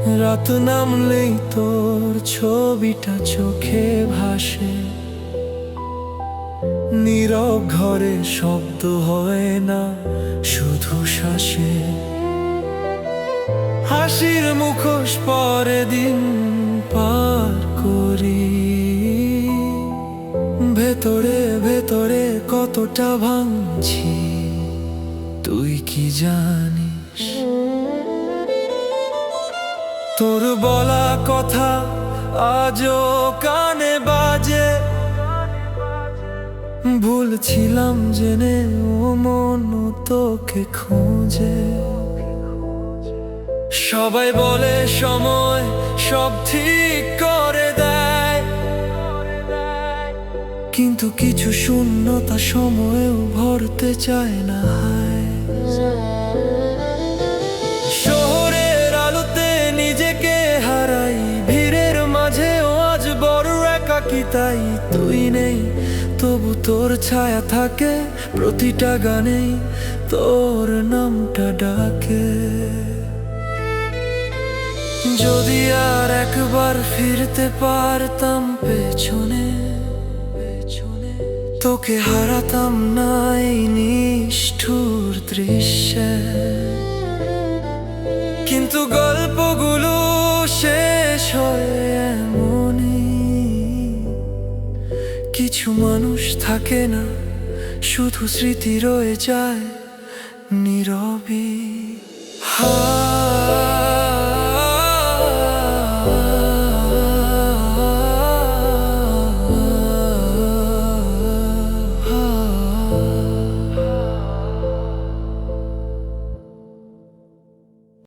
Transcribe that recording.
রাত নামলেই তোর ছবিটা চোখে ভাসে, নীরব ঘরে শব্দ হয় না, শুধু শ্বাসে। হাসির মুখোশ পরে দিন পার করি, ভেতরে ভেতরে কতটা ভাঙছি তুই কি জানিস? তোর বলা কথা আজও কানে বাজে, ভুলছিলাম জেনে ও মন তোকে খুঁজে। সবাই বলে সময় সব ঠিক করে দেয়, কিন্তু কিছু শূন্যতা সময়েও ভরতে চায় না। শহরের আলোতে নিজেকে হারাই, ভিড়ের মাঝেও আজ বড় একাকী, তাই তুই নেই তবু তোর ছায়া থাকে প্রতিটা গানেই, তোর নামটা ডাকে। যদি আর একবার ফিরতে পারতাম পেছনে, তোকে হারাতাম না এই নিষ্ঠুর দৃশ্যে। কিন্তু গল্পগুলো শেষ হয় এমনই, কিছু মানুষ থাকে না, শুধু স্মৃতি রয়ে যায় নীরবে।